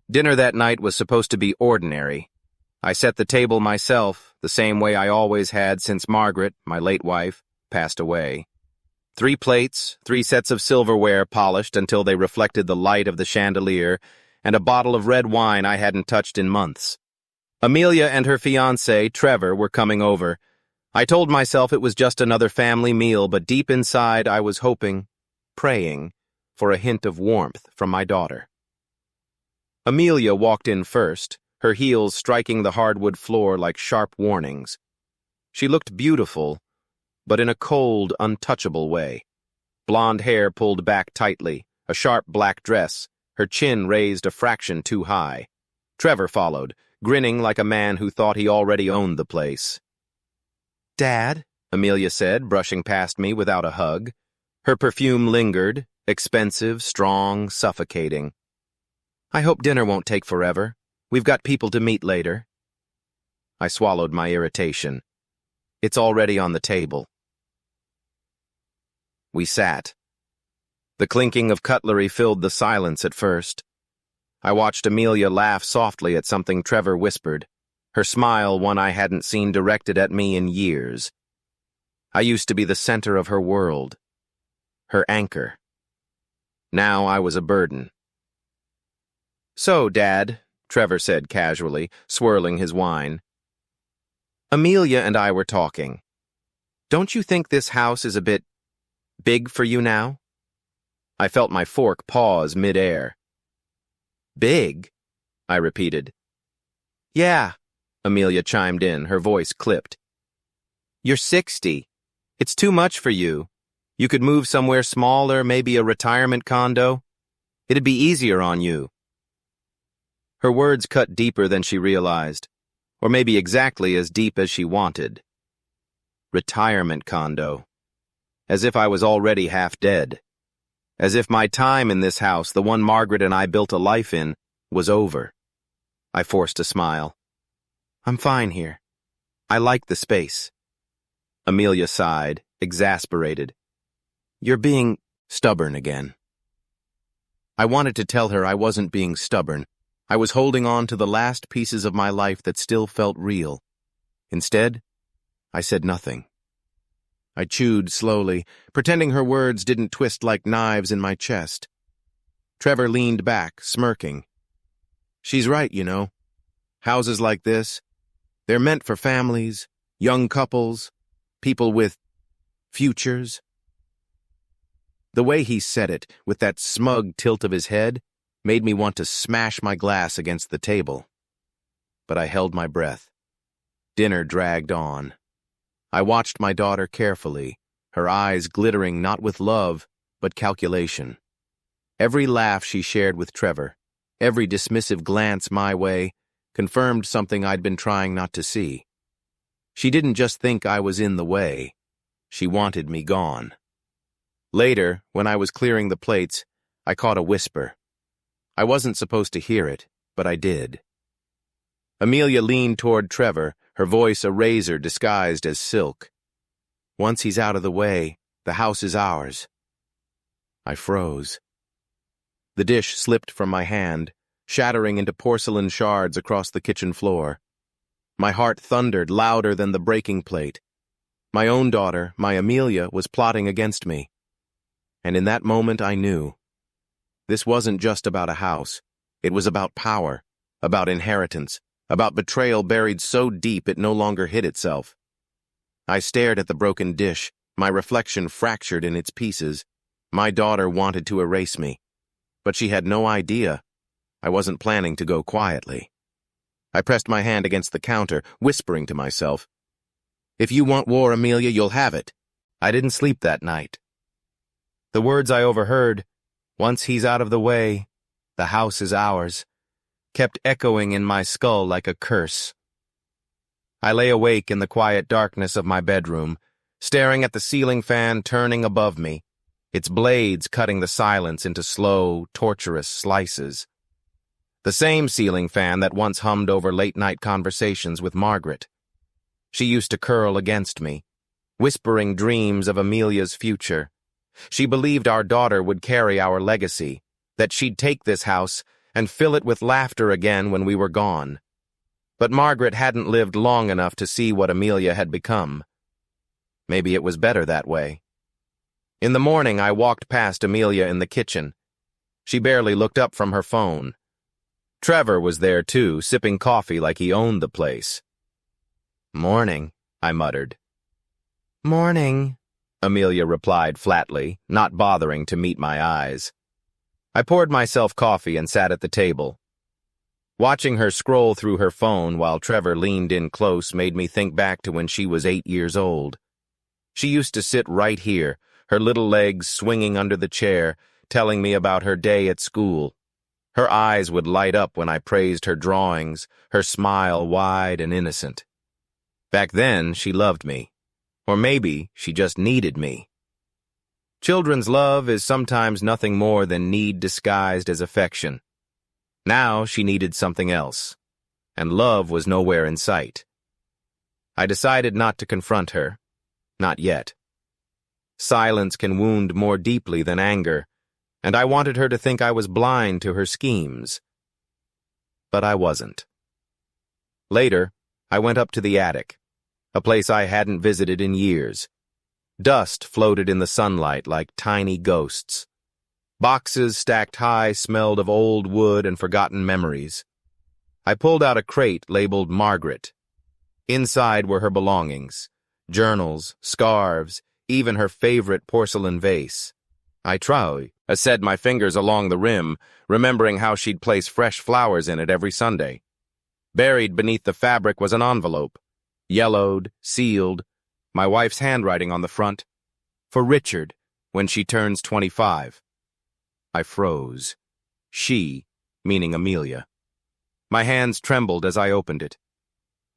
Dinner that night was supposed to be ordinary. I set the table myself, the same way I always had since Margaret, my late wife, passed away. 3 plates, 3 sets of silverware polished until they reflected the light of the chandelier, and a bottle of red wine I hadn't touched in months. Amelia and her fiancé, Trevor, were coming over. I told myself it was just another family meal, but deep inside I was hoping, praying, for a hint of warmth from my daughter. Amelia walked in first, her heels striking the hardwood floor like sharp warnings. She looked beautiful, but in a cold, untouchable way. Blonde hair pulled back tightly, a sharp black dress, her chin raised a fraction too high. Trevor followed, grinning like a man who thought he already owned the place. "Dad," Amelia said, brushing past me without a hug. Her perfume lingered, expensive, strong, suffocating. "I hope dinner won't take forever. We've got people to meet later." I swallowed my irritation. "It's already on the table." We sat. The clinking of cutlery filled the silence at first. I watched Amelia laugh softly at something Trevor whispered, her smile one I hadn't seen directed at me in years. I used to be the center of her world, her anchor. Now I was a burden. "So, Dad," Trevor said casually, swirling his wine. "Amelia and I were talking. Don't you think this house is a bit big for you now?" I felt my fork pause mid-air. "Big?" I repeated. "Yeah," Amelia chimed in, her voice clipped. "You're 60. It's too much for you. You could move somewhere smaller, maybe a retirement condo. It'd be easier on you." Her words cut deeper than she realized, or maybe exactly as deep as she wanted. Retirement condo. As if I was already half dead. As if my time in this house, the one Margaret and I built a life in, was over. I forced a smile. "I'm fine here. I like the space." Amelia sighed, exasperated. "You're being stubborn again." I wanted to tell her I wasn't being stubborn. I was holding on to the last pieces of my life that still felt real. Instead, I said nothing. I chewed slowly, pretending her words didn't twist like knives in my chest. Trevor leaned back, smirking. "She's right, you know. Houses like this, they're meant for families, young couples, people with futures." The way he said it, with that smug tilt of his head, made me want to smash my glass against the table. But I held my breath. Dinner dragged on. I watched my daughter carefully, her eyes glittering not with love, but calculation. Every laugh she shared with Trevor, every dismissive glance my way, confirmed something I'd been trying not to see. She didn't just think I was in the way. She wanted me gone. Later, when I was clearing the plates, I caught a whisper. I wasn't supposed to hear it, but I did. Amelia leaned toward Trevor, her voice a razor disguised as silk. "Once he's out of the way, the house is ours." I froze. The dish slipped from my hand, shattering into porcelain shards across the kitchen floor. My heart thundered louder than the breaking plate. My own daughter, my Amelia, was plotting against me. And in that moment I knew. This wasn't just about a house. It was about power, about inheritance, about betrayal buried so deep it no longer hid itself. I stared at the broken dish, my reflection fractured in its pieces. My daughter wanted to erase me, but she had no idea. I wasn't planning to go quietly. I pressed my hand against the counter, whispering to myself, "If you want war, Amelia, you'll have it." I didn't sleep that night. The words I overheard, "Once he's out of the way, the house is ours," kept echoing in my skull like a curse. I lay awake in the quiet darkness of my bedroom, staring at the ceiling fan turning above me, its blades cutting the silence into slow, torturous slices. The same ceiling fan that once hummed over late-night conversations with Margaret. She used to curl against me, whispering dreams of Amelia's future. She believed our daughter would carry our legacy, that she'd take this house and fill it with laughter again when we were gone. But Margaret hadn't lived long enough to see what Amelia had become. Maybe it was better that way. In the morning, I walked past Amelia in the kitchen. She barely looked up from her phone. Trevor was there too, sipping coffee like he owned the place. "Morning," I muttered. "Morning," Amelia replied flatly, not bothering to meet my eyes. I poured myself coffee and sat at the table. Watching her scroll through her phone while Trevor leaned in close made me think back to when she was 8 years old. She used to sit right here, her little legs swinging under the chair, telling me about her day at school. Her eyes would light up when I praised her drawings, her smile wide and innocent. Back then, she loved me. Or maybe she just needed me. Children's love is sometimes nothing more than need disguised as affection. Now she needed something else, and love was nowhere in sight. I decided not to confront her. Not yet. Silence can wound more deeply than anger, and I wanted her to think I was blind to her schemes. But I wasn't. Later, I went up to the attic, a place I hadn't visited in years. Dust floated in the sunlight like tiny ghosts. Boxes stacked high smelled of old wood and forgotten memories. I pulled out a crate labeled Margaret. Inside were her belongings, journals, scarves, even her favorite porcelain vase. I said my fingers along the rim, remembering how she'd place fresh flowers in it every Sunday. Buried beneath the fabric was an envelope, yellowed, sealed, my wife's handwriting on the front, "For Richard, when she turns 25. I froze. She, meaning Amelia. My hands trembled as I opened it.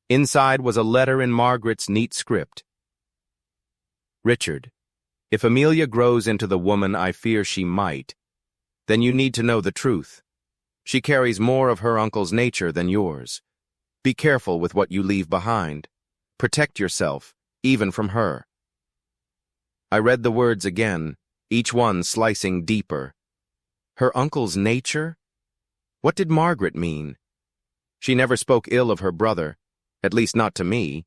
Inside was a letter in Margaret's neat script. "Richard, if Amelia grows into the woman I fear she might, then you need to know the truth. She carries more of her uncle's nature than yours. Be careful with what you leave behind. Protect yourself, even from her." I read the words again, each one slicing deeper. Her uncle's nature? What did Margaret mean? She never spoke ill of her brother, at least not to me.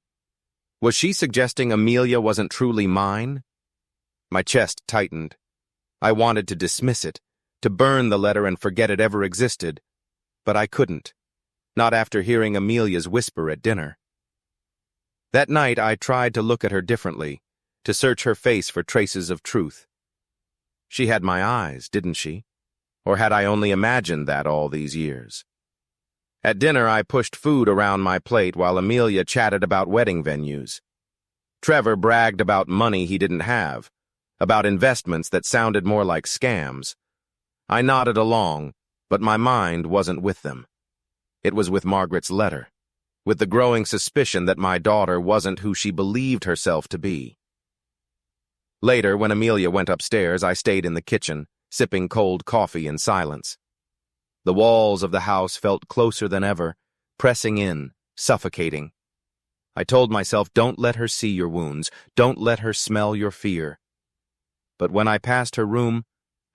Was she suggesting Amelia wasn't truly mine? My chest tightened. I wanted to dismiss it, to burn the letter and forget it ever existed, but I couldn't, not after hearing Amelia's whisper at dinner. That night I tried to look at her differently, to search her face for traces of truth. She had my eyes, didn't she? Or had I only imagined that all these years? At dinner, I pushed food around my plate while Amelia chatted about wedding venues. Trevor bragged about money he didn't have, about investments that sounded more like scams. I nodded along, but my mind wasn't with them. It was with Margaret's letter, with the growing suspicion that my daughter wasn't who she believed herself to be. Later, when Amelia went upstairs, I stayed in the kitchen, sipping cold coffee in silence. The walls of the house felt closer than ever, pressing in, suffocating. I told myself, don't let her see your wounds, don't let her smell your fear. But when I passed her room,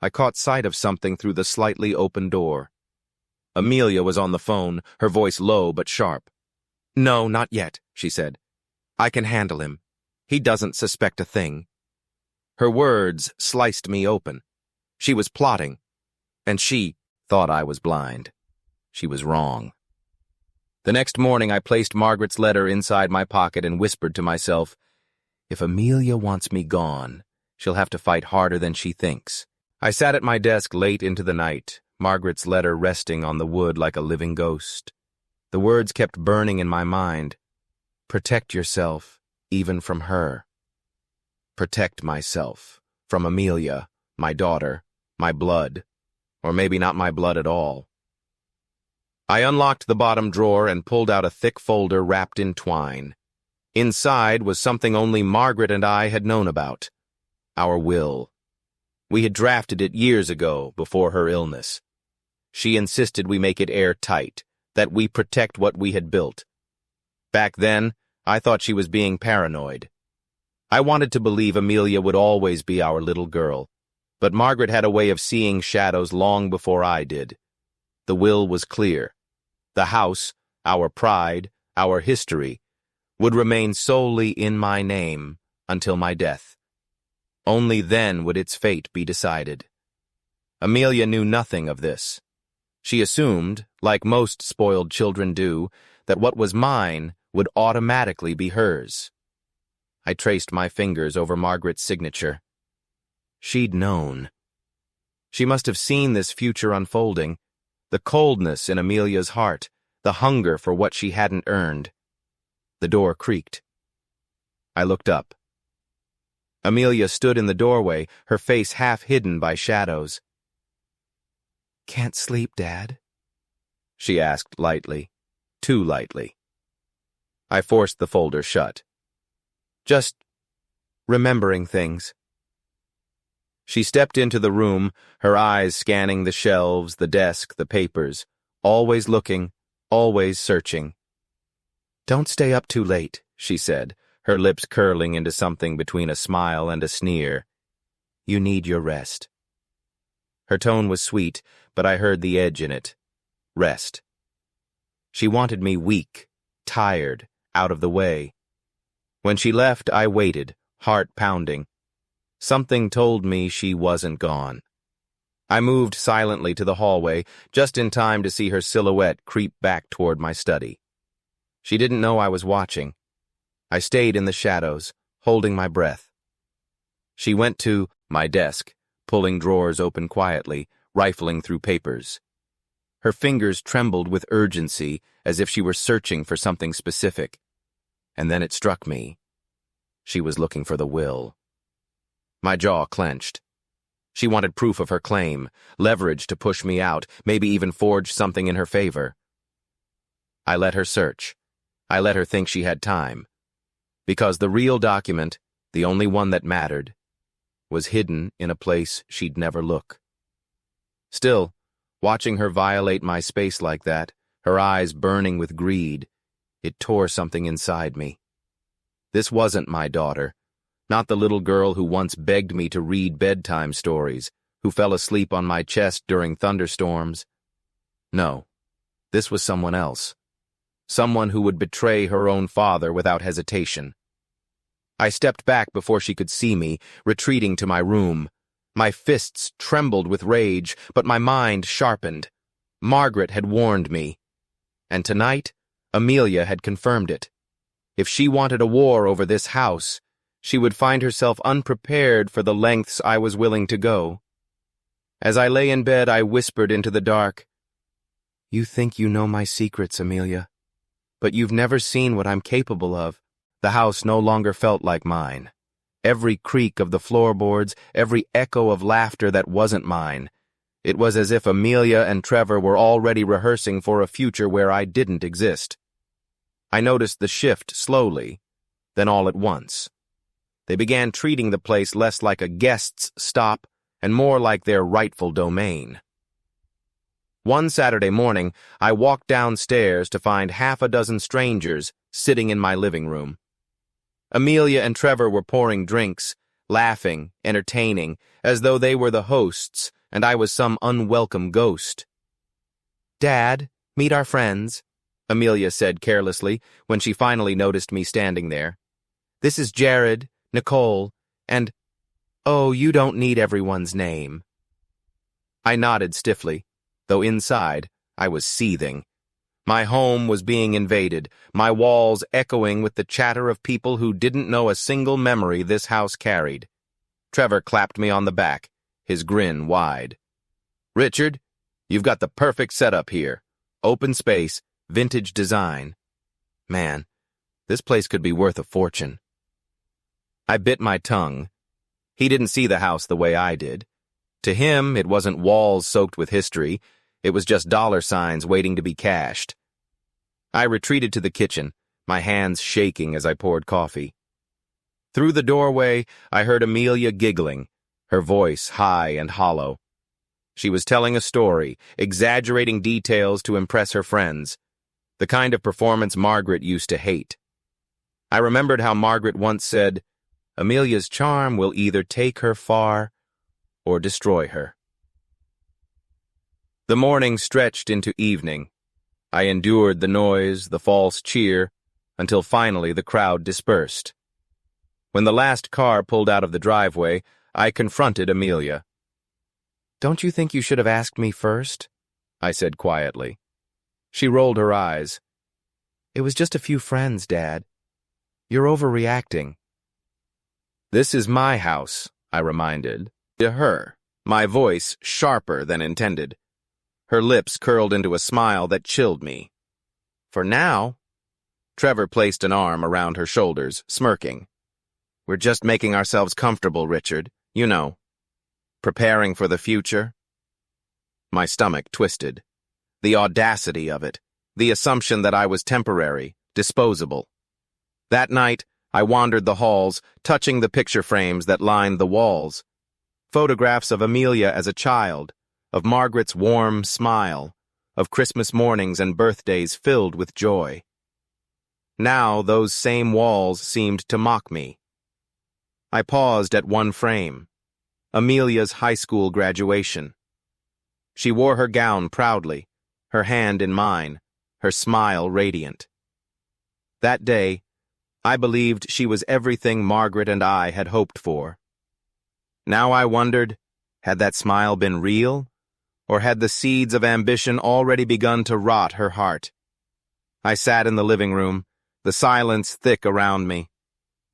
I caught sight of something through the slightly open door. Amelia was on the phone, her voice low but sharp. "No, not yet," she said. "I can handle him. He doesn't suspect a thing." Her words sliced me open. She was plotting, and she thought I was blind. She was wrong. The next morning, I placed Margaret's letter inside my pocket and whispered to myself, if Amelia wants me gone, she'll have to fight harder than she thinks. I sat at my desk late into the night, Margaret's letter resting on the wood like a living ghost. The words kept burning in my mind. Protect yourself, even from her. Protect myself, from Amelia, my daughter, my blood, or maybe not my blood at all. I unlocked the bottom drawer and pulled out a thick folder wrapped in twine. Inside was something only Margaret and I had known about. Our will. We had drafted it years ago, before her illness. She insisted we make it airtight, that we protect what we had built. Back then, I thought she was being paranoid. I wanted to believe Amelia would always be our little girl, but Margaret had a way of seeing shadows long before I did. The will was clear. The house, our pride, our history, would remain solely in my name until my death. Only then would its fate be decided. Amelia knew nothing of this. She assumed, like most spoiled children do, that what was mine would automatically be hers. I traced my fingers over Margaret's signature. She'd known. She must have seen this future unfolding, the coldness in Amelia's heart, the hunger for what she hadn't earned. The door creaked. I looked up. Amelia stood in the doorway, her face half hidden by shadows. "Can't sleep, Dad?" she asked lightly, too lightly. I forced the folder shut. "Just remembering things." She stepped into the room, her eyes scanning the shelves, the desk, the papers, always looking, always searching. "Don't stay up too late," she said, her lips curling into something between a smile and a sneer. "You need your rest." Her tone was sweet, but I heard the edge in it. Rest. She wanted me weak, tired, out of the way. When she left, I waited, heart pounding. Something told me she wasn't gone. I moved silently to the hallway, just in time to see her silhouette creep back toward my study. She didn't know I was watching. I stayed in the shadows, holding my breath. She went to my desk, pulling drawers open quietly, rifling through papers. Her fingers trembled with urgency, as if she were searching for something specific. And then it struck me. She was looking for the will. My jaw clenched. She wanted proof of her claim, leverage to push me out, maybe even forge something in her favor. I let her search. I let her think she had time. Because the real document, the only one that mattered, was hidden in a place she'd never look. Still, watching her violate my space like that, her eyes burning with greed, it tore something inside me. This wasn't my daughter, not the little girl who once begged me to read bedtime stories, who fell asleep on my chest during thunderstorms. No, this was someone else. Someone who would betray her own father without hesitation. I stepped back before she could see me, retreating to my room. My fists trembled with rage, but my mind sharpened. Margaret had warned me. And tonight, Amelia had confirmed it. If she wanted a war over this house, she would find herself unprepared for the lengths I was willing to go. As I lay in bed, I whispered into the dark, "You think you know my secrets, Amelia, but you've never seen what I'm capable of." The house no longer felt like mine. Every creak of the floorboards, every echo of laughter that wasn't mine. It was as if Amelia and Trevor were already rehearsing for a future where I didn't exist. I noticed the shift slowly, then all at once. They began treating the place less like a guest's stop and more like their rightful domain. One Saturday morning, I walked downstairs to find half a dozen strangers sitting in my living room. Amelia and Trevor were pouring drinks, laughing, entertaining, as though they were the hosts and I was some unwelcome ghost. "Dad, meet our friends," Amelia said carelessly when she finally noticed me standing there. "This is Jared, Nicole, and, oh, you don't need everyone's name." I nodded stiffly, though inside I was seething. My home was being invaded, my walls echoing with the chatter of people who didn't know a single memory this house carried. Trevor clapped me on the back, his grin wide. "Richard, you've got the perfect setup here. Open space, vintage design. Man, this place could be worth a fortune." I bit my tongue. He didn't see the house the way I did. To him, it wasn't walls soaked with history. It was just dollar signs waiting to be cashed. I retreated to the kitchen, my hands shaking as I poured coffee. Through the doorway, I heard Amelia giggling, her voice high and hollow. She was telling a story, exaggerating details to impress her friends, the kind of performance Margaret used to hate. I remembered how Margaret once said, "Amelia's charm will either take her far or destroy her." The morning stretched into evening. I endured the noise, the false cheer, until finally the crowd dispersed. When the last car pulled out of the driveway, I confronted Amelia. "Don't you think you should have asked me first?" I said quietly. She rolled her eyes. "It was just a few friends, Dad. You're overreacting." "This is my house," I reminded. To her, my voice sharper than intended. Her lips curled into a smile that chilled me. "For now." Trevor placed an arm around her shoulders, smirking. "We're just making ourselves comfortable, Richard. You know. Preparing for the future." My stomach twisted. The audacity of it. The assumption that I was temporary, disposable. That night, I wandered the halls, touching the picture frames that lined the walls. Photographs of Amelia as a child, of Margaret's warm smile, of Christmas mornings and birthdays filled with joy. Now those same walls seemed to mock me. I paused at one frame, Amelia's high school graduation. She wore her gown proudly, her hand in mine, her smile radiant. That day, I believed she was everything Margaret and I had hoped for. Now I wondered, had that smile been real? Or had the seeds of ambition already begun to rot her heart? I sat in the living room, the silence thick around me.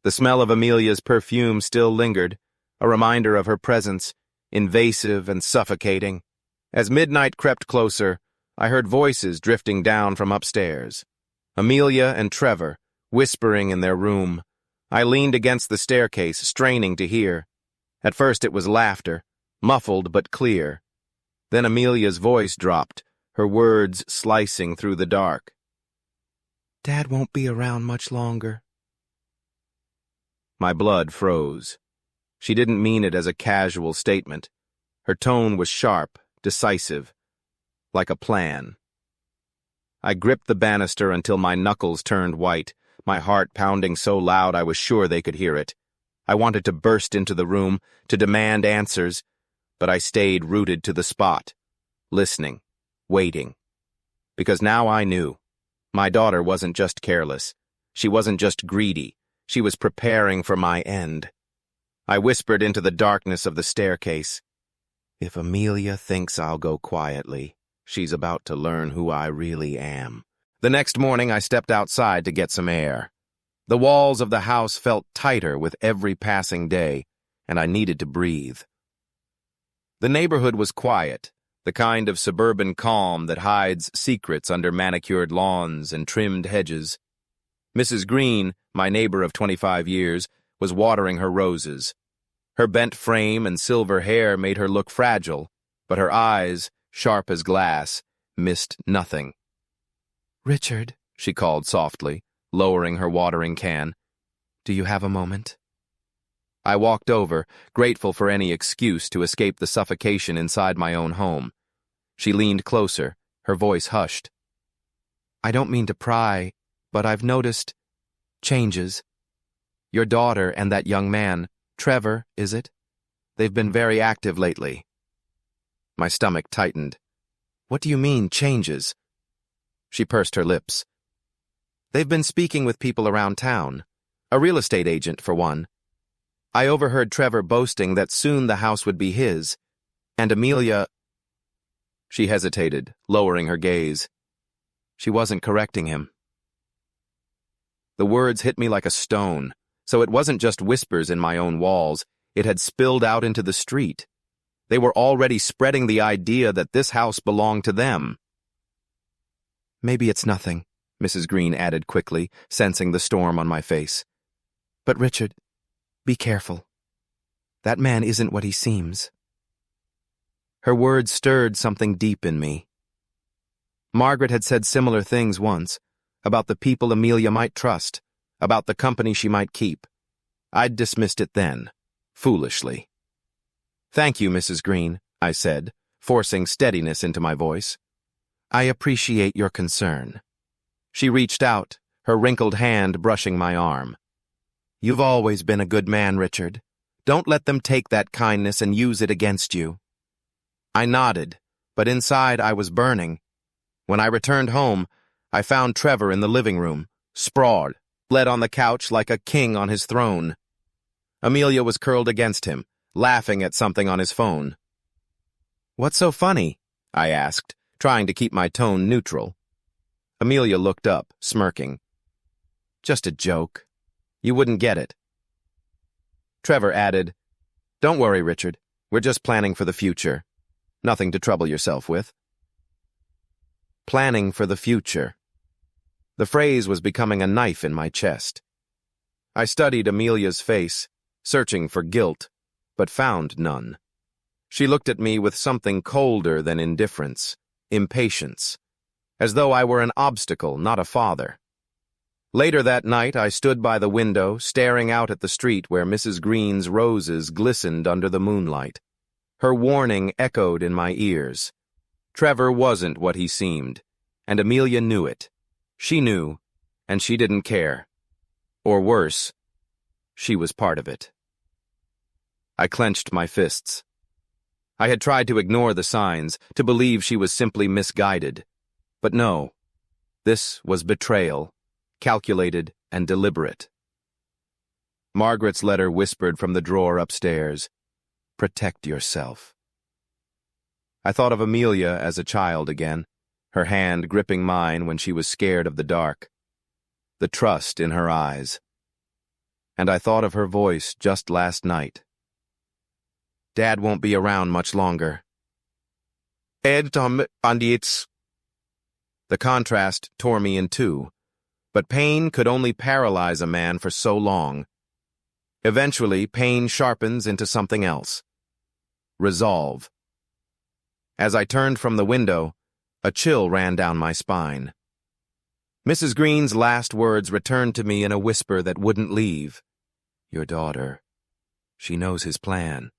The smell of Amelia's perfume still lingered, a reminder of her presence, invasive and suffocating. As midnight crept closer, I heard voices drifting down from upstairs. Amelia and Trevor, whispering in their room. I leaned against the staircase, straining to hear. At first it was laughter, muffled but clear. Then Amelia's voice dropped, her words slicing through the dark. "Dad won't be around much longer." My blood froze. She didn't mean it as a casual statement. Her tone was sharp, decisive, like a plan. I gripped the banister until my knuckles turned white, my heart pounding so loud I was sure they could hear it. I wanted to burst into the room, to demand answers, but I stayed rooted to the spot, listening, waiting. Because now I knew. My daughter wasn't just careless. She wasn't just greedy. She was preparing for my end. I whispered into the darkness of the staircase. "If Amelia thinks I'll go quietly, she's about to learn who I really am." The next morning I stepped outside to get some air. The walls of the house felt tighter with every passing day, and I needed to breathe. The neighborhood was quiet, the kind of suburban calm that hides secrets under manicured lawns and trimmed hedges. Mrs. Green, my neighbor of 25 years, was watering her roses. Her bent frame and silver hair made her look fragile, but her eyes, sharp as glass, missed nothing. "Richard," she called softly, lowering her watering can. "Do you have a moment?" I walked over, grateful for any excuse to escape the suffocation inside my own home. She leaned closer, her voice hushed. "I don't mean to pry, but I've noticed changes. Your daughter and that young man, Trevor, is it? They've been very active lately." My stomach tightened. "What do you mean, changes?" She pursed her lips. "They've been speaking with people around town. A real estate agent, for one. I overheard Trevor boasting that soon the house would be his, and Amelia—" She hesitated, lowering her gaze. She wasn't correcting him. The words hit me like a stone, so it wasn't just whispers in my own walls, it had spilled out into the street. They were already spreading the idea that this house belonged to them. "Maybe it's nothing," Mrs. Green added quickly, sensing the storm on my face. "But Richard, be careful. That man isn't what he seems." Her words stirred something deep in me. Margaret had said similar things once, about the people Amelia might trust, about the company she might keep. I'd dismissed it then, foolishly. "Thank you, Mrs. Green," I said, forcing steadiness into my voice. "I appreciate your concern." She reached out, her wrinkled hand brushing my arm. "You've always been a good man, Richard. Don't let them take that kindness and use it against you." I nodded, but inside I was burning. When I returned home, I found Trevor in the living room, sprawled, led on the couch like a king on his throne. Amelia was curled against him, laughing at something on his phone. "What's so funny?" I asked, trying to keep my tone neutral. Amelia looked up, smirking. "Just a joke. You wouldn't get it." Trevor added, "Don't worry, Richard. We're just planning for the future. Nothing to trouble yourself with." Planning for the future. The phrase was becoming a knife in my chest. I studied Amelia's face, searching for guilt, but found none. She looked at me with something colder than indifference, impatience, as though I were an obstacle, not a father. Later that night, I stood by the window, staring out at the street where Mrs. Green's roses glistened under the moonlight. Her warning echoed in my ears. Trevor wasn't what he seemed, and Amelia knew it. She knew, and she didn't care. Or worse, she was part of it. I clenched my fists. I had tried to ignore the signs, to believe she was simply misguided. But no, this was betrayal, calculated and deliberate. Margaret's letter whispered from the drawer upstairs, "Protect yourself." I thought of Amelia as a child again, her hand gripping mine when she was scared of the dark, the trust in her eyes. And I thought of her voice just last night. "Dad won't be around much longer." The contrast tore me in two, but pain could only paralyze a man for so long. Eventually, pain sharpens into something else. Resolve. As I turned from the window, a chill ran down my spine. Mrs. Green's last words returned to me in a whisper that wouldn't leave. "Your daughter. She knows his plan.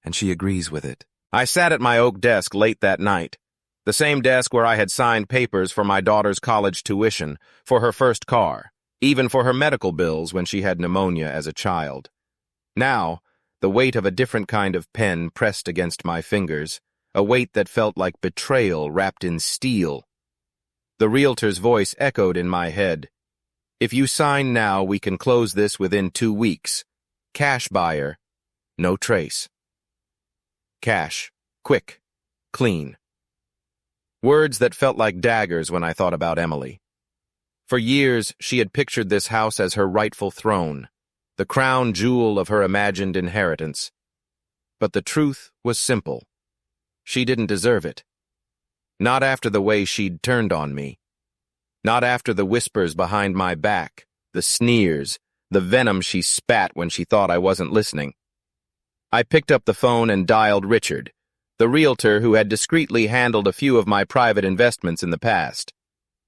And she agrees with it." I sat at my oak desk late that night, the same desk where I had signed papers for my daughter's college tuition, for her first car, even for her medical bills when she had pneumonia as a child. Now, the weight of a different kind of pen pressed against my fingers, a weight that felt like betrayal wrapped in steel. The realtor's voice echoed in my head. "If you sign now, we can close this within 2 weeks. Cash buyer, no trace." Cash, quick, clean. Words that felt like daggers when I thought about Emily. For years, she had pictured this house as her rightful throne, the crown jewel of her imagined inheritance. But the truth was simple. She didn't deserve it. Not after the way she'd turned on me. Not after the whispers behind my back, the sneers, the venom she spat when she thought I wasn't listening. I picked up the phone and dialed Richard, the realtor who had discreetly handled a few of my private investments in the past.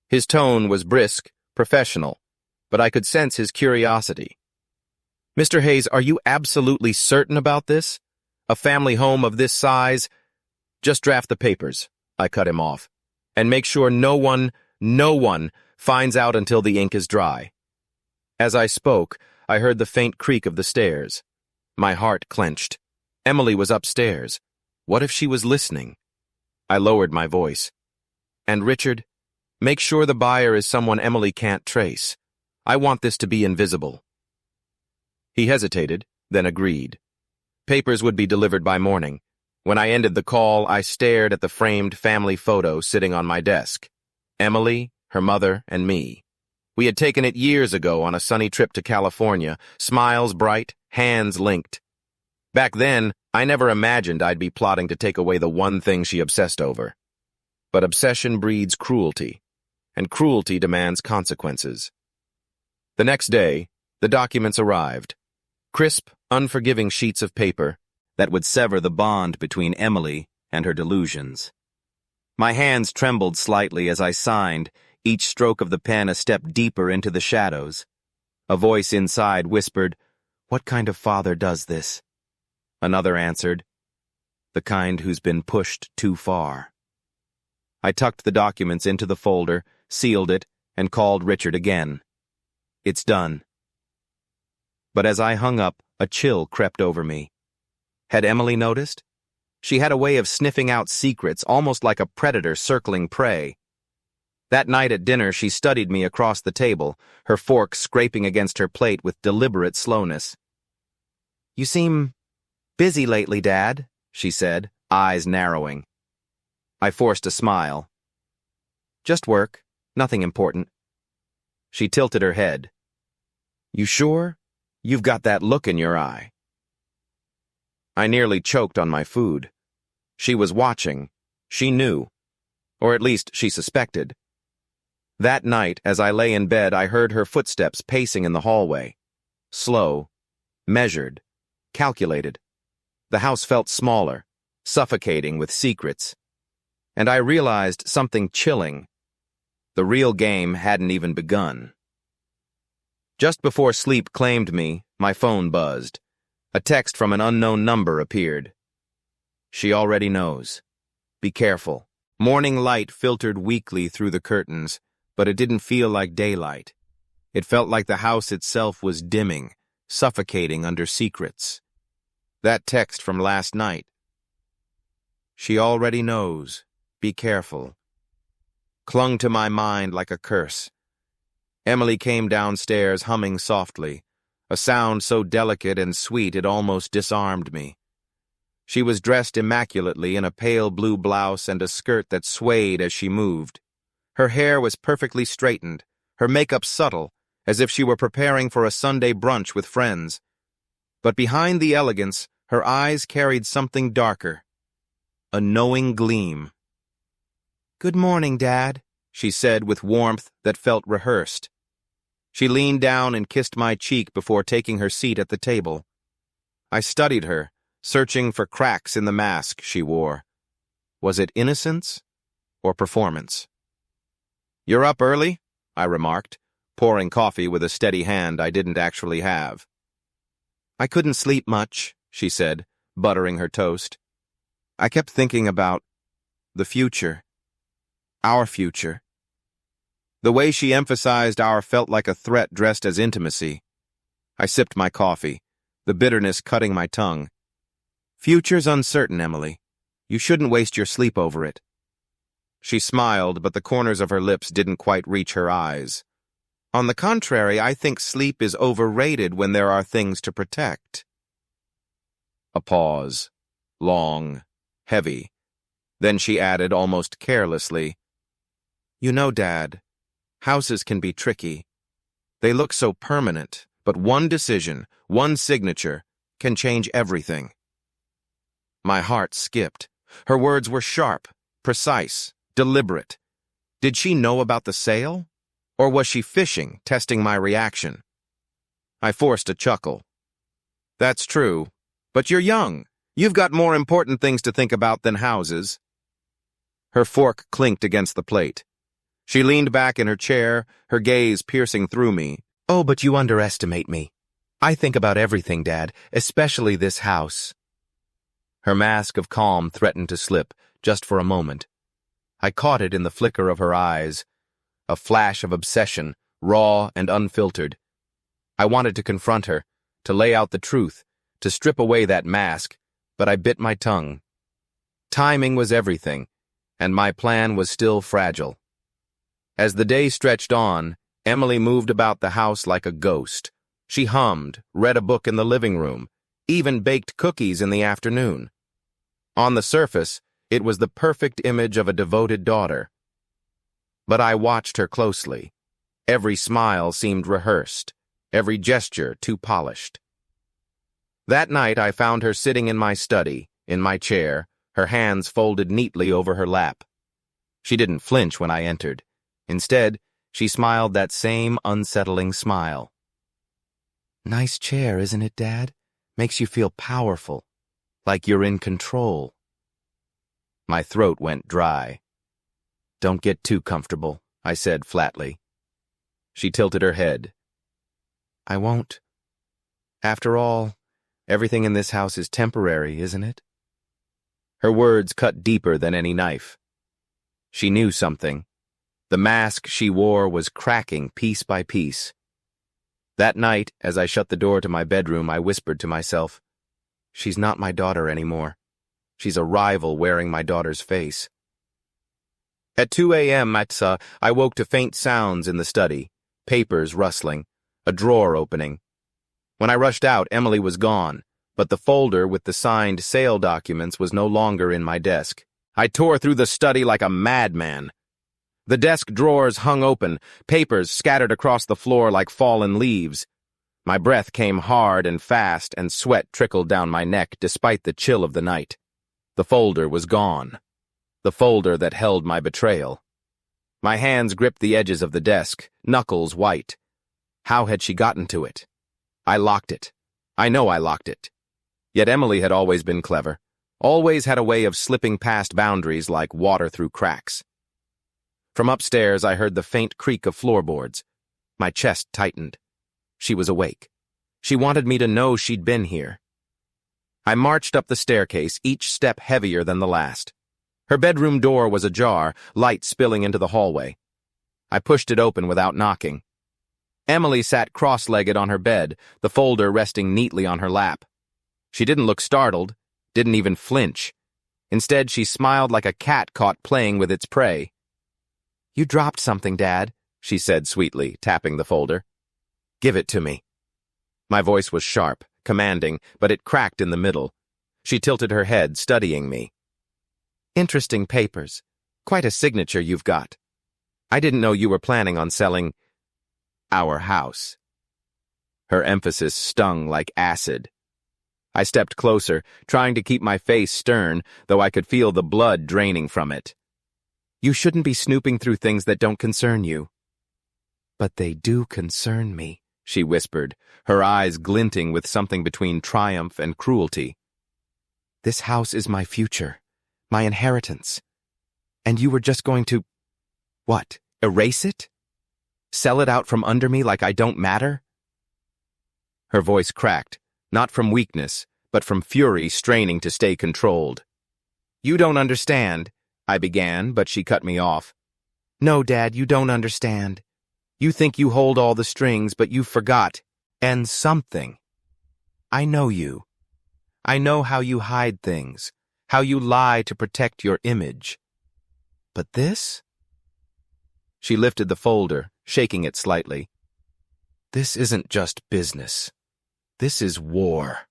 His tone was brisk, professional, but I could sense his curiosity. "Mr. Hayes, are you absolutely certain about this? A family home of this size? Just draft the papers," I cut him off, "and make sure no one finds out until the ink is dry." As I spoke, I heard the faint creak of the stairs. My heart clenched. Emily was upstairs. What if she was listening? I lowered my voice. "And Richard, make sure the buyer is someone Emily can't trace. I want this to be invisible." He hesitated, then agreed. Papers would be delivered by morning. When I ended the call, I stared at the framed family photo sitting on my desk. Emily, her mother, and me. We had taken it years ago on a sunny trip to California, smiles bright, hands linked. Back then, I never imagined I'd be plotting to take away the one thing she obsessed over. But obsession breeds cruelty, and cruelty demands consequences. The next day, the documents arrived. Crisp, unforgiving sheets of paper that would sever the bond between Emily and her delusions. My hands trembled slightly as I signed, each stroke of the pen a step deeper into the shadows. A voice inside whispered, "What kind of father does this?" Another answered, "The kind who's been pushed too far." I tucked the documents into the folder, sealed it, and called Richard again. "It's done." But as I hung up, a chill crept over me. Had Emily noticed? She had a way of sniffing out secrets, almost like a predator circling prey. That night at dinner, she studied me across the table, her fork scraping against her plate with deliberate slowness. "You seem busy lately, Dad," she said, eyes narrowing. I forced a smile. "Just work, nothing important." She tilted her head. "You sure? You've got that look in your eye." I nearly choked on my food. She was watching. She knew. Or at least she suspected. That night, as I lay in bed, I heard her footsteps pacing in the hallway. Slow, measured, calculated. The house felt smaller, suffocating with secrets. And I realized something chilling. The real game hadn't even begun. Just before sleep claimed me, my phone buzzed. A text from an unknown number appeared. "She already knows. Be careful." Morning light filtered weakly through the curtains, but it didn't feel like daylight. It felt like the house itself was dimming, suffocating under secrets. That text from last night. "She already knows. Be careful." Clung to my mind like a curse. Emily came downstairs humming softly, a sound so delicate and sweet it almost disarmed me. She was dressed immaculately in a pale blue blouse and a skirt that swayed as she moved. Her hair was perfectly straightened, her makeup subtle, as if she were preparing for a Sunday brunch with friends. But behind the elegance, her eyes carried something darker. A knowing gleam. "Good morning, Dad," she said with warmth that felt rehearsed. She leaned down and kissed my cheek before taking her seat at the table. I studied her, searching for cracks in the mask she wore. Was it innocence or performance? "You're up early?" I remarked, pouring coffee with a steady hand I didn't actually have. "I couldn't sleep much," she said, buttering her toast. "I kept thinking about the future. Our future." The way she emphasized our felt like a threat dressed as intimacy. I sipped my coffee, the bitterness cutting my tongue. "Future's uncertain, Emily. You shouldn't waste your sleep over it." She smiled, but the corners of her lips didn't quite reach her eyes. "On the contrary, I think sleep is overrated when there are things to protect." A pause. Long. Heavy. Then she added almost carelessly, "You know, Dad, houses can be tricky. They look so permanent, but one decision, one signature, can change everything." My heart skipped. Her words were sharp, precise, deliberate. Did she know about the sale? Or was she fishing, testing my reaction? I forced a chuckle. "That's true, but you're young. You've got more important things to think about than houses." Her fork clinked against the plate. She leaned back in her chair, her gaze piercing through me. "Oh, but you underestimate me. I think about everything, Dad, especially this house." Her mask of calm threatened to slip, just for a moment. I caught it in the flicker of her eyes, a flash of obsession, raw and unfiltered. I wanted to confront her, to lay out the truth, to strip away that mask, but I bit my tongue. Timing was everything, and my plan was still fragile. As the day stretched on, Emily moved about the house like a ghost. She hummed, read a book in the living room, even baked cookies in the afternoon. On the surface, it was the perfect image of a devoted daughter. But I watched her closely. Every smile seemed rehearsed, every gesture too polished. That night I found her sitting in my study, in my chair, her hands folded neatly over her lap. She didn't flinch when I entered. Instead, she smiled that same unsettling smile. "Nice chair, isn't it, Dad? Makes you feel powerful, like you're in control." My throat went dry. "Don't get too comfortable," I said flatly. She tilted her head. "I won't. After all, everything in this house is temporary, isn't it?" Her words cut deeper than any knife. She knew something. The mask she wore was cracking piece by piece. That night, as I shut the door to my bedroom, I whispered to myself, "She's not my daughter anymore. She's a rival wearing my daughter's face. At 2 a.m., I woke to faint sounds in the study, papers rustling, a drawer opening. When I rushed out, Emily was gone, but the folder with the signed sale documents was no longer in my desk. I tore through the study like a madman. The desk drawers hung open, papers scattered across the floor like fallen leaves. My breath came hard and fast, and sweat trickled down my neck despite the chill of the night. The folder was gone. The folder that held my betrayal. My hands gripped the edges of the desk, knuckles white. How had she gotten to it? I locked it. I know I locked it. Yet Emily had always been clever, always had a way of slipping past boundaries like water through cracks. From upstairs, I heard the faint creak of floorboards. My chest tightened. She was awake. She wanted me to know she'd been here. I marched up the staircase, each step heavier than the last. Her bedroom door was ajar, light spilling into the hallway. I pushed it open without knocking. Emily sat cross-legged on her bed, the folder resting neatly on her lap. She didn't look startled, didn't even flinch. Instead, she smiled like a cat caught playing with its prey. "You dropped something, Dad," she said sweetly, tapping the folder. "Give it to me." My voice was sharp, commanding, but it cracked in the middle. She tilted her head, studying me. "Interesting papers. Quite a signature you've got. I didn't know you were planning on selling our house." Her emphasis stung like acid. I stepped closer, trying to keep my face stern, though I could feel the blood draining from it. "You shouldn't be snooping through things that don't concern you." "But they do concern me," she whispered, her eyes glinting with something between triumph and cruelty. "This house is my future, my inheritance. And you were just going to, what, erase it? Sell it out from under me like I don't matter?" Her voice cracked, not from weakness, but from fury straining to stay controlled. "You don't understand," I began, but she cut me off. "No, Dad, you don't understand. You think you hold all the strings, but you forgot. And something. I know you. I know how you hide things, how you lie to protect your image. But this?" She lifted the folder, shaking it slightly. "This isn't just business. This is war."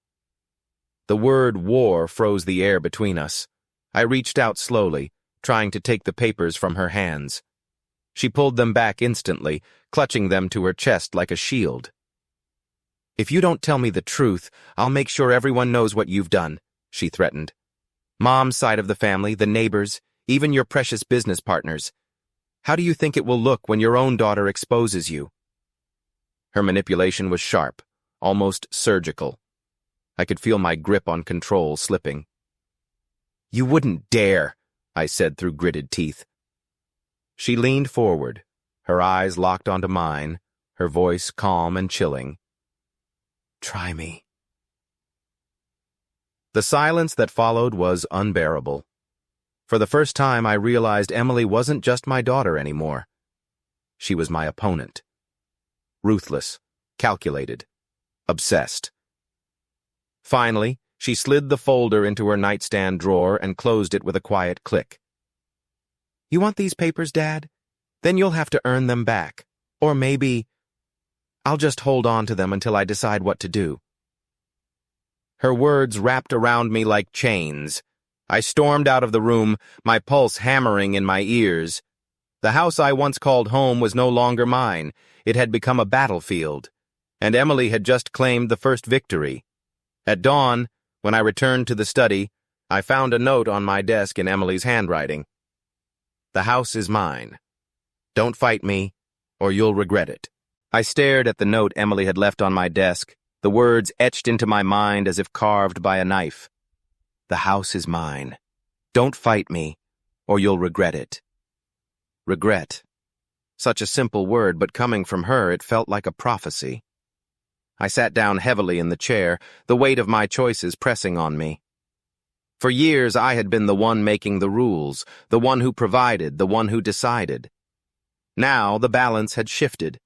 The word war froze the air between us. I reached out slowly, trying to take the papers from her hands. She pulled them back instantly, clutching them to her chest like a shield. "If you don't tell me the truth, I'll make sure everyone knows what you've done," she threatened. "Mom's side of the family, the neighbors, even your precious business partners. How do you think it will look when your own daughter exposes you?" Her manipulation was sharp, almost surgical. I could feel my grip on control slipping. "You wouldn't dare," I said through gritted teeth. She leaned forward, her eyes locked onto mine, her voice calm and chilling. "Try me." The silence that followed was unbearable. For the first time, I realized Emily wasn't just my daughter anymore. She was my opponent. Ruthless, calculated, obsessed. Finally, she slid the folder into her nightstand drawer and closed it with a quiet click. "You want these papers, Dad? Then you'll have to earn them back. Or maybe I'll just hold on to them until I decide what to do." Her words wrapped around me like chains. I stormed out of the room, my pulse hammering in my ears. The house I once called home was no longer mine. It had become a battlefield, and Emily had just claimed the first victory. At dawn, when I returned to the study, I found a note on my desk in Emily's handwriting. "The house is mine. Don't fight me, or you'll regret it." I stared at the note Emily had left on my desk, the words etched into my mind as if carved by a knife. "The house is mine. Don't fight me, or you'll regret it." Regret. Such a simple word, but coming from her, it felt like a prophecy. I sat down heavily in the chair, the weight of my choices pressing on me. For years, I had been the one making the rules, the one who provided, the one who decided. Now, the balance had shifted.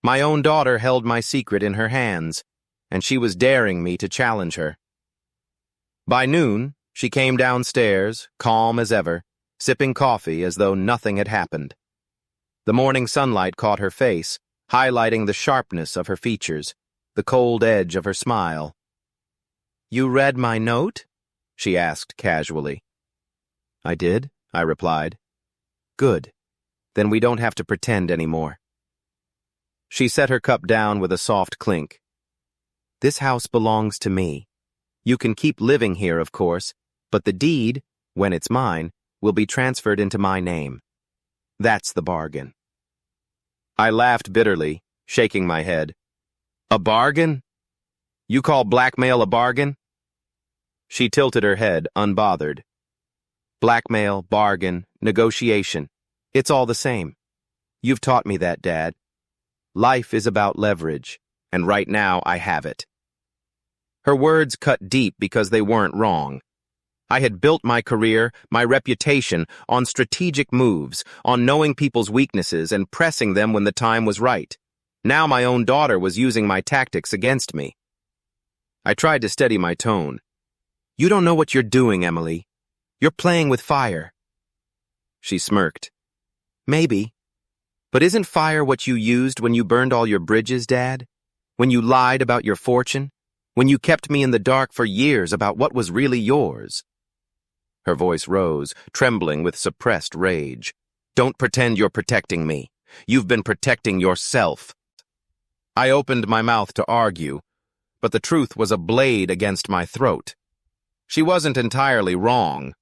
My own daughter held my secret in her hands, and she was daring me to challenge her. By noon, She came downstairs, calm as ever, sipping coffee as though nothing had happened. The morning sunlight caught her face, highlighting the sharpness of her features, the cold edge of her smile. "You read my note?" she asked casually. "I did," I replied. "Good. Then we don't have to pretend anymore." She set her cup down with a soft clink. "This house belongs to me. You can keep living here, of course, but the deed, when it's mine, will be transferred into my name. That's the bargain." I laughed bitterly, shaking my head. "A bargain? You call blackmail a bargain?" She tilted her head, unbothered. "Blackmail, bargain, negotiation. It's all the same. You've taught me that, Dad. Life is about leverage, and right now I have it." Her words cut deep because they weren't wrong. I had built my career, my reputation, on strategic moves, on knowing people's weaknesses and pressing them when the time was right. Now my own daughter was using my tactics against me. I tried to steady my tone. "You don't know what you're doing, Emily. You're playing with fire." She smirked. "Maybe. But isn't fire what you used when you burned all your bridges, Dad? When you lied about your fortune? When you kept me in the dark for years about what was really yours?" Her voice rose, trembling with suppressed rage. "Don't pretend you're protecting me. You've been protecting yourself." I opened my mouth to argue, but the truth was a blade against my throat. She wasn't entirely wrong.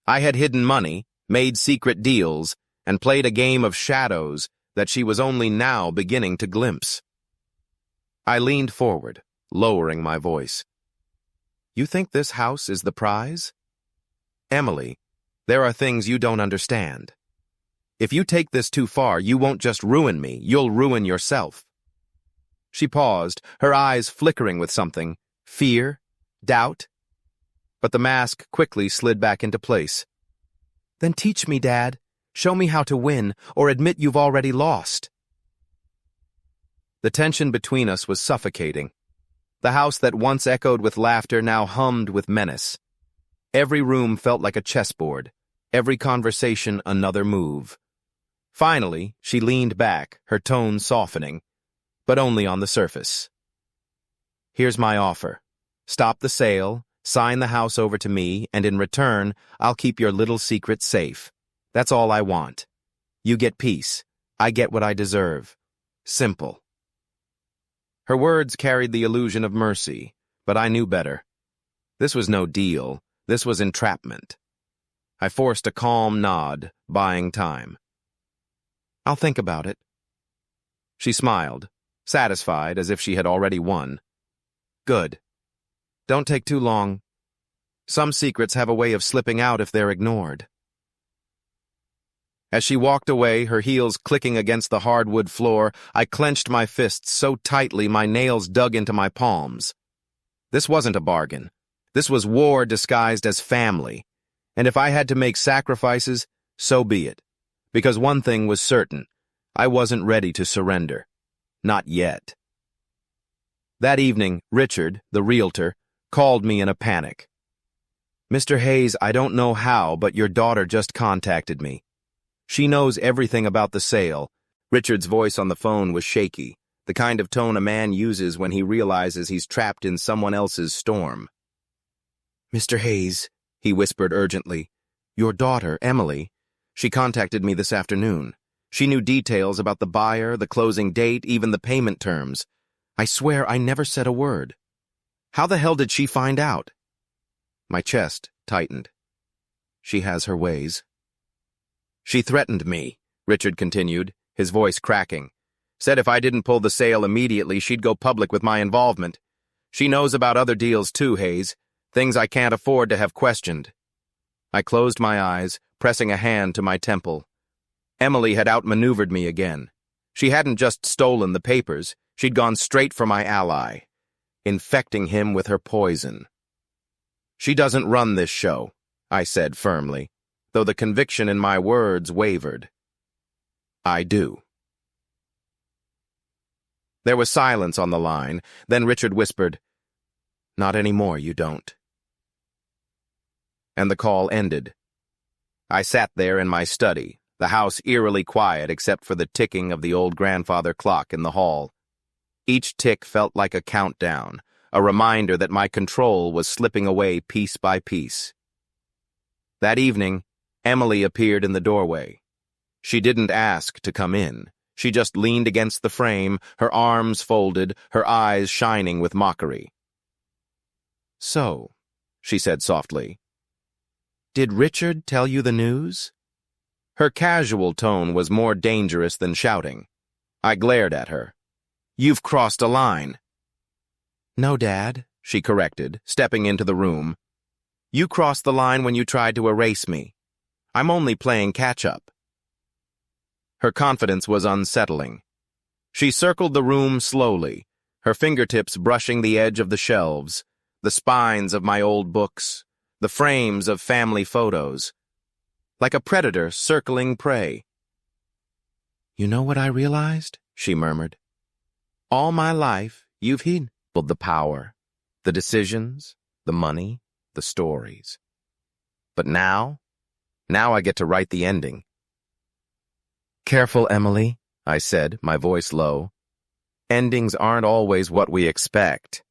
I had hidden money, made secret deals, and played a game of shadows that she was only now beginning to glimpse. I leaned forward, lowering my voice. "You think this house is the prize? Emily, there are things you don't understand. If you take this too far, you won't just ruin me, you'll ruin yourself." She paused, her eyes flickering with something, fear, doubt. But the mask quickly slid back into place. "Then teach me, Dad. Show me how to win, or admit you've already lost." The tension between us was suffocating. The house that once echoed with laughter now hummed with menace. Every room felt like a chessboard, every conversation another move. Finally, she leaned back, her tone softening, but only on the surface. "Here's my offer. Stop the sale, sign the house over to me, and in return, I'll keep your little secret safe. That's all I want. You get peace. I get what I deserve. Simple." Her words carried the illusion of mercy, but I knew better. This was no deal. This was entrapment. I forced a calm nod, buying time. "I'll think about it." She smiled, satisfied as if she had already won. "Good. Don't take too long. Some secrets have a way of slipping out if they're ignored." As she walked away, her heels clicking against the hardwood floor, I clenched my fists so tightly my nails dug into my palms. This wasn't a bargain. This was war disguised as family. And if I had to make sacrifices, so be it. Because one thing was certain. I wasn't ready to surrender. Not yet. That evening, Richard, the realtor, called me in a panic. "Mr. Hayes, I don't know how, but your daughter just contacted me. She knows everything about the sale." Richard's voice on the phone was shaky, the kind of tone a man uses when he realizes he's trapped in someone else's storm. "Mr. Hayes," he whispered urgently, "your daughter, Emily, she contacted me this afternoon. She knew details about the buyer, the closing date, even the payment terms. I swear I never said a word. How the hell did she find out?" My chest tightened. She has her ways. "She threatened me," Richard continued, his voice cracking. "Said if I didn't pull the sale immediately, she'd go public with my involvement. She knows about other deals too, Hayes. Things I can't afford to have questioned." I closed my eyes, pressing a hand to my temple. Emily had outmaneuvered me again. She hadn't just stolen the papers, she'd gone straight for my ally, infecting him with her poison. "She doesn't run this show," I said firmly, though the conviction in my words wavered. "I do." There was silence on the line, then Richard whispered, "Not anymore, you don't." and the call ended. I sat there in my study, the house eerily quiet except for the ticking of the old grandfather clock in the hall. Each tick felt like a countdown, a reminder that my control was slipping away piece by piece. That evening, Emily appeared in the doorway. She didn't ask to come in. She just leaned against the frame, her arms folded, her eyes shining with mockery. "So," she said softly, "did Richard tell you the news?" Her casual tone was more dangerous than shouting. I glared at her. "You've crossed a line." "No, Dad," she corrected, stepping into the room. "You crossed the line when you tried to erase me. I'm only playing catch-up." Her confidence was unsettling. She circled the room slowly, her fingertips brushing the edge of the shelves, the spines of my old books, the frames of family photos, like a predator circling prey. "You know what I realized?" she murmured. "All my life, you've hidden the power, the decisions, the money, the stories. But now I get to write the ending." "Careful, Emily," I said, my voice low. "Endings aren't always what we expect."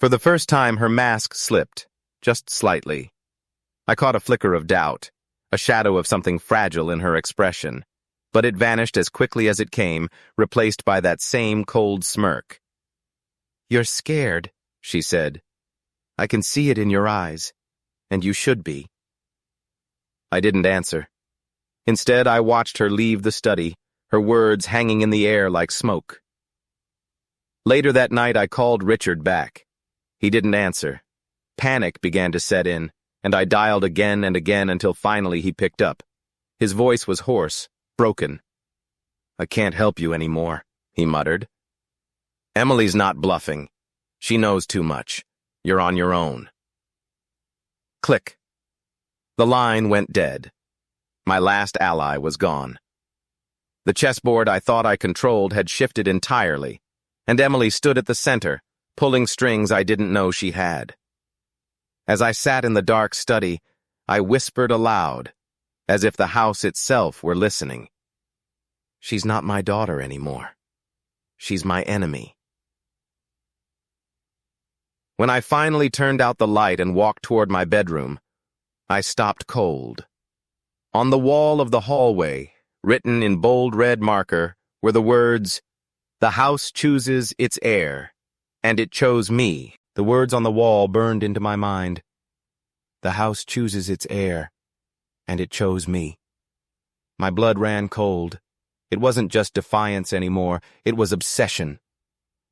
For the first time, her mask slipped, just slightly. I caught a flicker of doubt, a shadow of something fragile in her expression, but it vanished as quickly as it came, replaced by that same cold smirk. "You're scared," she said. "I can see it in your eyes, and you should be." I didn't answer. Instead, I watched her leave the study, her words hanging in the air like smoke. Later that night, I called Richard back. He didn't answer. Panic began to set in, and I dialed again and again until finally he picked up. His voice was hoarse, broken. "I can't help you anymore," he muttered. "Emily's not bluffing. She knows too much. You're on your own." Click. The line went dead. My last ally was gone. The chessboard I thought I controlled had shifted entirely, and Emily stood at the center, pulling strings I didn't know she had. As I sat in the dark study, I whispered aloud, as if the house itself were listening. "She's not my daughter anymore. She's my enemy." When I finally turned out the light and walked toward my bedroom, I stopped cold. On the wall of the hallway, written in bold red marker, were the words, "The house chooses its heir, and it chose me." The words on the wall burned into my mind. The house chooses its heir, and it chose me. My blood ran cold. It wasn't just defiance anymore, it was obsession.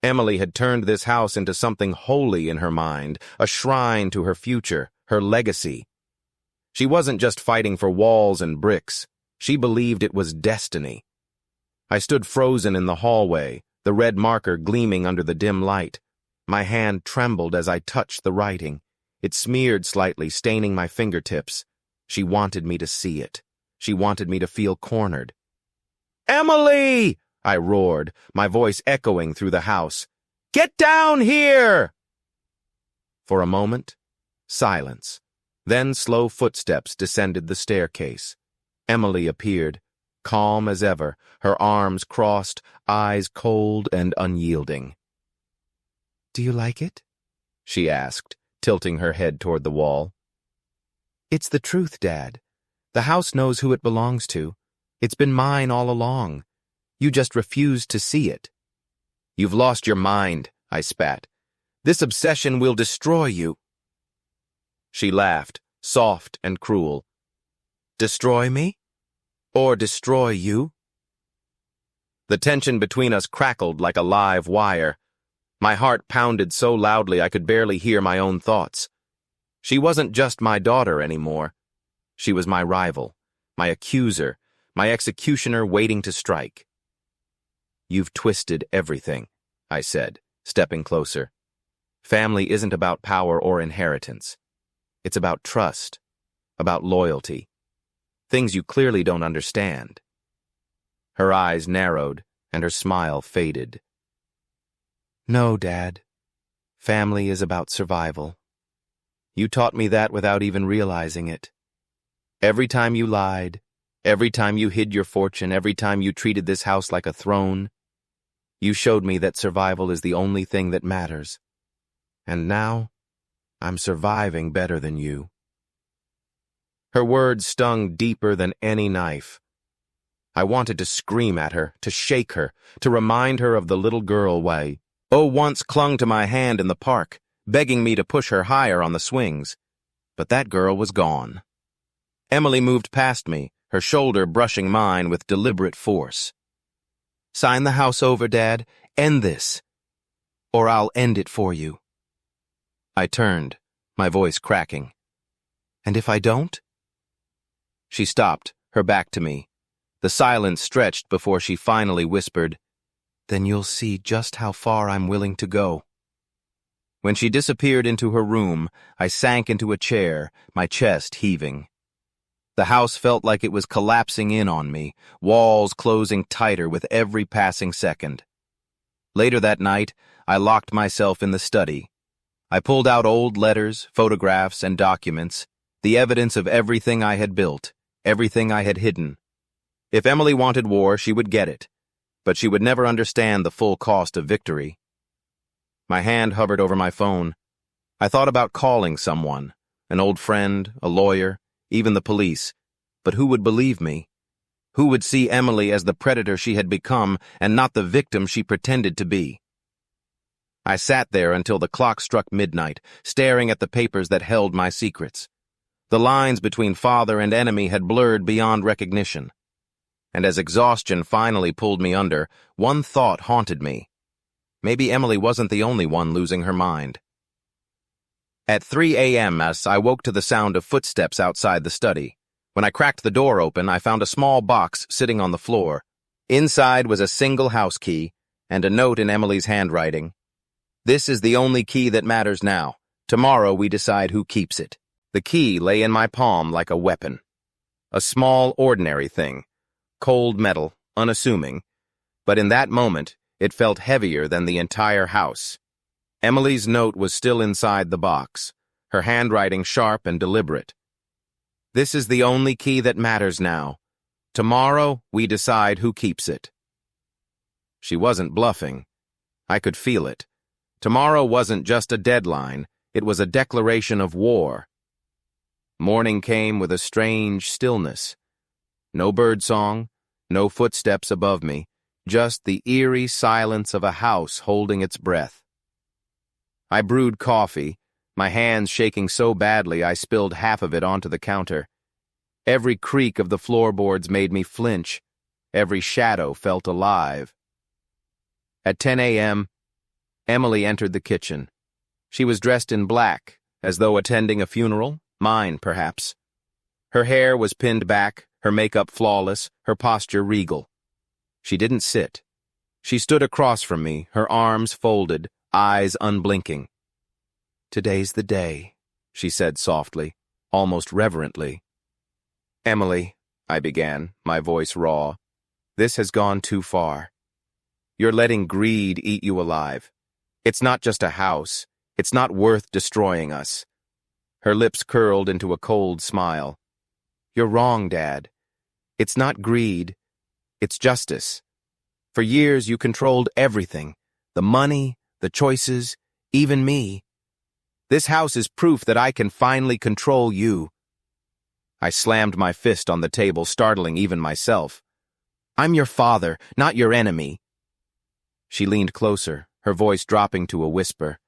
Emily had turned this house into something holy in her mind, a shrine to her future, her legacy. She wasn't just fighting for walls and bricks. She believed it was destiny. I stood frozen in the hallway, the red marker gleaming under the dim light. My hand trembled as I touched the writing. It smeared slightly, staining my fingertips. She wanted me to see it. She wanted me to feel cornered. "Emily!" I roared, my voice echoing through the house. "Get down here!" For a moment, silence. Then slow footsteps descended the staircase. Emily appeared, calm as ever, her arms crossed, eyes cold and unyielding. "Do you like it?" she asked, tilting her head toward the wall. "It's the truth, Dad. The house knows who it belongs to. It's been mine all along. You just refused to see it." "You've lost your mind," I spat. "This obsession will destroy you." She laughed, soft and cruel. "Destroy me? Or destroy you?" The tension between us crackled like a live wire. My heart pounded so loudly I could barely hear my own thoughts. She wasn't just my daughter anymore. She was my rival, my accuser, my executioner waiting to strike. "You've twisted everything," I said, stepping closer. "Family isn't about power or inheritance. It's about trust, about loyalty. Things you clearly don't understand." Her eyes narrowed, and her smile faded. "No, Dad. Family is about survival. You taught me that without even realizing it. Every time you lied, every time you hid your fortune, every time you treated this house like a throne, you showed me that survival is the only thing that matters. And now, I'm surviving better than you. Her words stung deeper than any knife. I wanted to scream at her, to shake her, to remind her of the little girl once clung to my hand in the park, begging me to push her higher on the swings. But that girl was gone. Emily moved past me, her shoulder brushing mine with deliberate force. Sign the house over, Dad. End this. Or I'll end it for you. I turned, my voice cracking. And if I don't? She stopped, her back to me. The silence stretched before she finally whispered, Then you'll see just how far I'm willing to go. When she disappeared into her room, I sank into a chair, my chest heaving. The house felt like it was collapsing in on me, walls closing tighter with every passing second. Later that night, I locked myself in the study. I pulled out old letters, photographs, and documents, the evidence of everything I had built, everything I had hidden. If Emily wanted war, she would get it, but she would never understand the full cost of victory. My hand hovered over my phone. I thought about calling someone, an old friend, a lawyer, even the police, but who would believe me? Who would see Emily as the predator she had become and not the victim she pretended to be? I sat there until the clock struck midnight, staring at the papers that held my secrets. The lines between father and enemy had blurred beyond recognition. And as exhaustion finally pulled me under, one thought haunted me. Maybe Emily wasn't the only one losing her mind. At 3 a.m. I woke to the sound of footsteps outside the study. When I cracked the door open, I found a small box sitting on the floor. Inside was a single house key and a note in Emily's handwriting. This is the only key that matters now. Tomorrow we decide who keeps it. The key lay in my palm like a weapon. A small, ordinary thing. Cold metal, unassuming. But in that moment, it felt heavier than the entire house. Emily's note was still inside the box, her handwriting sharp and deliberate. This is the only key that matters now. Tomorrow, we decide who keeps it. She wasn't bluffing. I could feel it. Tomorrow wasn't just a deadline, it was a declaration of war. Morning came with a strange stillness. No birdsong, no footsteps above me, just the eerie silence of a house holding its breath. I brewed coffee, my hands shaking so badly I spilled half of it onto the counter. Every creak of the floorboards made me flinch. Every shadow felt alive. At 10 a.m., Emily entered the kitchen. She was dressed in black, as though attending a funeral, mine perhaps. Her hair was pinned back, her makeup flawless, her posture regal. She didn't sit. She stood across from me, her arms folded, eyes unblinking. Today's the day, she said softly, almost reverently. Emily, I began, my voice raw, this has gone too far. You're letting greed eat you alive. It's not just a house. It's not worth destroying us. Her lips curled into a cold smile. You're wrong, Dad. It's not greed. It's justice. For years you controlled everything. The money, the choices, even me. This house is proof that I can finally control you. I slammed my fist on the table, startling even myself. I'm your father, not your enemy. She leaned closer, her voice dropping to a whisper.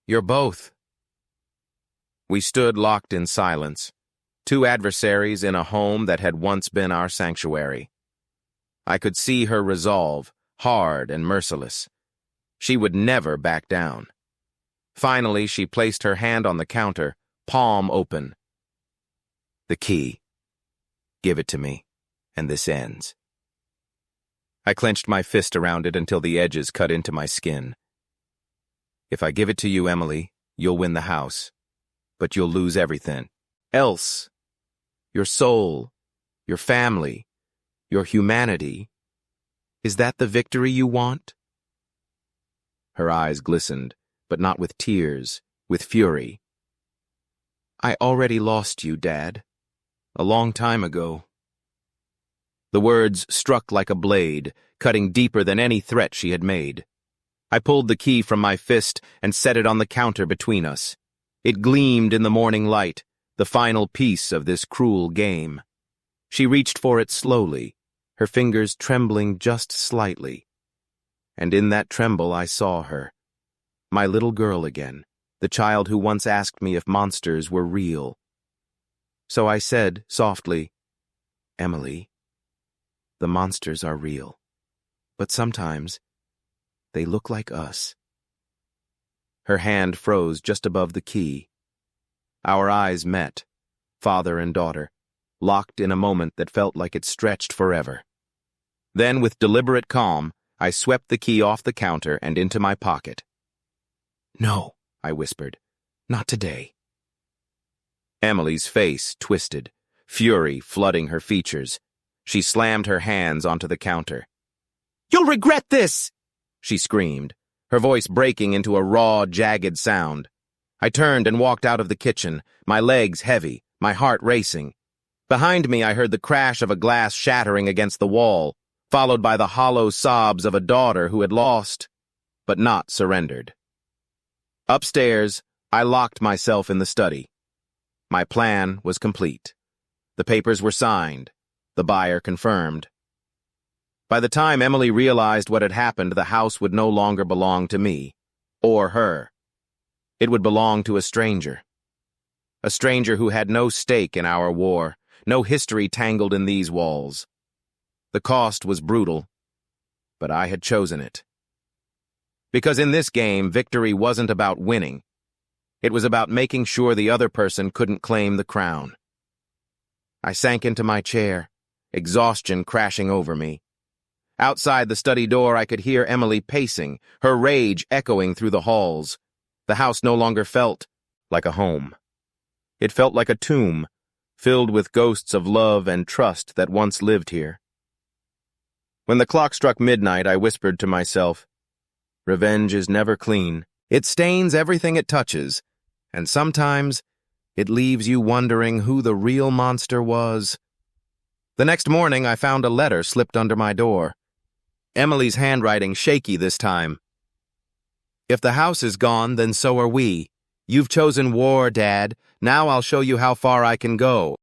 You're both. We stood locked in silence, two adversaries in a home that had once been our sanctuary. I could see her resolve, hard and merciless. She would never back down. Finally, she placed her hand on the counter, palm open. The key. Give it to me, and this ends. I clenched my fist around it until the edges cut into my skin. If I give it to you, Emily, you'll win the house, but you'll lose everything. Else, your soul, your family, your humanity. Is that the victory you want? Her eyes glistened, but not with tears, with fury. I already lost you, Dad. A long time ago. The words struck like a blade, cutting deeper than any threat she had made. I pulled the key from my fist and set it on the counter between us. It gleamed in the morning light, the final piece of this cruel game. She reached for it slowly, her fingers trembling just slightly. And in that tremble I saw her. My little girl again, the child who once asked me if monsters were real. So I said, softly, "Emily, the monsters are real, but sometimes they look like us." Her hand froze just above the key. Our eyes met, father and daughter, locked in a moment that felt like it stretched forever. Then, with deliberate calm, I swept the key off the counter and into my pocket. "No," I whispered, "not today." Emily's face twisted, fury flooding her features. She slammed her hands onto the counter. "You'll regret this!" she screamed, her voice breaking into a raw, jagged sound. I turned and walked out of the kitchen, my legs heavy, my heart racing. Behind me I heard the crash of a glass shattering against the wall, followed by the hollow sobs of a daughter who had lost, but not surrendered. Upstairs, I locked myself in the study. My plan was complete. The papers were signed, the buyer confirmed. By the time Emily realized what had happened, the house would no longer belong to me, or her. It would belong to a stranger. A stranger who had no stake in our war, no history tangled in these walls. The cost was brutal, but I had chosen it. Because in this game, victory wasn't about winning. It was about making sure the other person couldn't claim the crown. I sank into my chair, exhaustion crashing over me. Outside the study door, I could hear Emily pacing, her rage echoing through the halls. The house no longer felt like a home. It felt like a tomb, filled with ghosts of love and trust that once lived here. When the clock struck midnight, I whispered to myself, "Revenge is never clean. It stains everything it touches, and sometimes it leaves you wondering who the real monster was." The next morning, I found a letter slipped under my door. Emily's handwriting shaky this time. "If the house is gone, then so are we. You've chosen war, Dad. Now I'll show you how far I can go."